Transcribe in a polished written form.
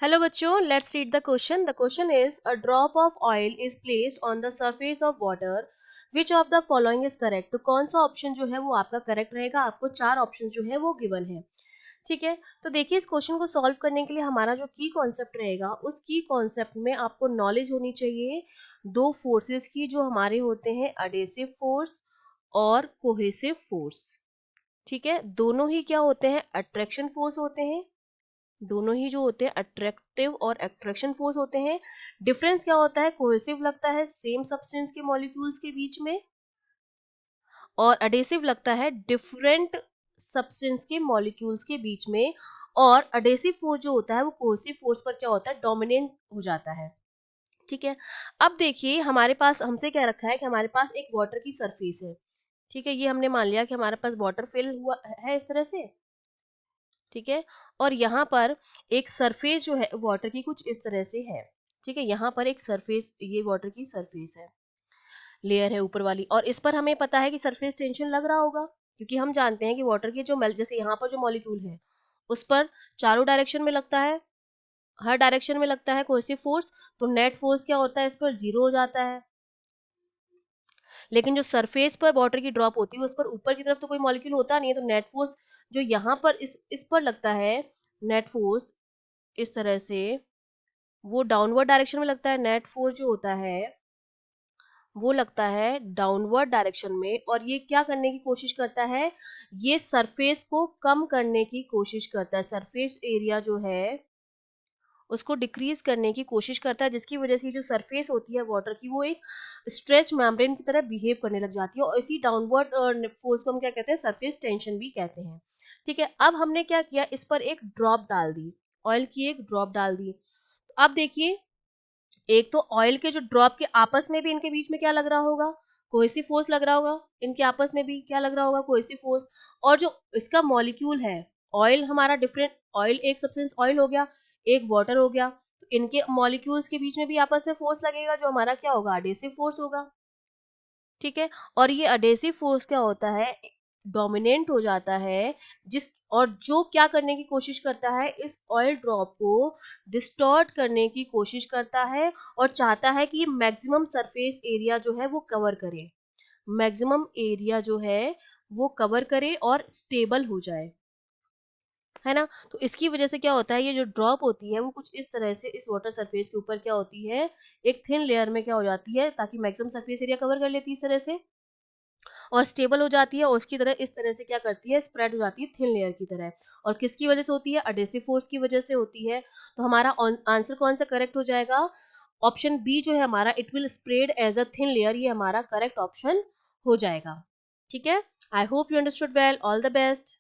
Hello बच्चों, let's read the question. The question is a drop of oil is placed on the surface of water. Which of the following is correct? तो कौन सा option जो है वो आपका correct रहेगा? आपको चार ऑप्शन जो है वो गिवन है. ठीक है, तो देखिए इस क्वेश्चन को सॉल्व करने के लिए हमारा जो की कॉन्सेप्ट रहेगा उस की कॉन्सेप्ट में आपको नॉलेज होनी चाहिए दो फोर्सेस की जो हमारे होते हैं अडेसिव फोर्स और कोहेसिव फोर्स. ठीक है, दोनों ही क्या होते हैं? अट्रैक्शन फोर्स होते हैं. दोनों ही जो होते हैं अट्रैक्टिव और अट्रैक्शन फोर्स होते हैं. डिफरेंस क्या होता है? कोहेसिव लगता है सेम सब्सटेंस के मॉलिक्यूल्स के बीच में और अडेसिव लगता है डिफरेंट सब्सटेंस के मॉलिक्यूल्स के बीच में. और अडेसिव फोर्स जो होता है वो कोहेसिव फोर्स पर क्या होता है? डोमिनेंट हो जाता है. ठीक है, अब देखिए हमारे पास हमसे क्या रखा है कि हमारे पास एक वाटर की सरफेस है. ठीक है, ये हमने मान लिया कि हमारे पास वाटर फिल हुआ है इस तरह से. ठीक है, और यहाँ पर एक सरफेस जो है वाटर की कुछ इस तरह से है. ठीक है, यहाँ पर एक सरफेस, ये वाटर की सरफेस है, लेयर है ऊपर वाली, और इस पर हमें पता है कि सरफेस टेंशन लग रहा होगा क्योंकि हम जानते हैं कि वाटर के जो जैसे यहाँ पर जो मॉलिक्यूल है उस पर चारों डायरेक्शन में लगता है, हर डायरेक्शन में लगता है कोहेसिव फोर्स. तो नेट फोर्स क्या होता है? इस पर 0 हो जाता है. लेकिन जो सरफेस पर वाटर की ड्रॉप होती है उस पर ऊपर की तरफ तो कोई मॉलिक्यूल होता नहीं है, तो नेट फोर्स जो यहाँ पर इस पर लगता है, नेट फोर्स इस तरह से वो डाउनवर्ड डायरेक्शन में लगता है. नेट फोर्स जो होता है वो लगता है डाउनवर्ड डायरेक्शन में, और ये क्या करने की कोशिश करता है? ये सरफेस को कम करने की कोशिश करता है. सरफेस एरिया जो है उसको डिक्रीज करने की कोशिश करता है, जिसकी वजह से जो सरफेस होती है वाटर की वो एक स्ट्रेच मेम्ब्रेन की तरह बिहेव करने लग जाती है, और इसी डाउनवर्ड फोर्स को हम क्या कहते हैं? सरफेस टेंशन भी कहते हैं. ठीक है, अब हमने क्या किया? इस पर एक ड्रॉप डाल दी, ऑयल की एक ड्रॉप डाल दी. तो अब देखिए एक तो ऑयल के जो ड्रॉप के आपस में भी इनके बीच में क्या लग रहा होगा? कोहेसिव फोर्स लग रहा होगा. इनके आपस में भी क्या लग रहा होगा? Cohesive force. और जो इसका मॉलिक्यूल है, ऑयल हमारा डिफरेंट, ऑयल एक सब्सटेंस ऑयल हो गया, एक वाटर हो गया, तो इनके मॉलिक्यूल्स के बीच में भी आपस में फोर्स लगेगा जो हमारा क्या होगा? अडेसिव फोर्स होगा. ठीक है, और ये अडेसिव फोर्स क्या होता है? डोमिनेंट हो जाता है, जिस और जो क्या करने की कोशिश करता है? इस ऑयल ड्रॉप को डिस्टॉर्ट करने की कोशिश करता है और चाहता है कि ये मैक्सिमम सरफेस एरिया जो है वो कवर करे, मैक्सिमम एरिया जो है वो कवर करे और स्टेबल हो जाए, है ना. तो इसकी वजह से क्या होता है? ये जो ड्रॉप होती है वो कुछ इस तरह से इस वाटर सरफेस के ऊपर क्या होती है? एक थिन लेयर में क्या हो जाती है, ताकि मैक्सिमम सरफेस एरिया कवर कर लेती है इस तरह से, और स्टेबल हो जाती है, और उसकी तरह इस तरह से क्या करती है? स्प्रेड हो जाती है थिन लेयर की तरह. और किसकी वजह से होती है? अडेसिव फोर्स की वजह से होती है. तो हमारा आंसर कौन सा करेक्ट हो जाएगा? ऑप्शन बी जो है हमारा, it will spread as a thin layer, ये हमारा करेक्ट ऑप्शन हो जाएगा. ठीक है, I hope you understood well. All the best.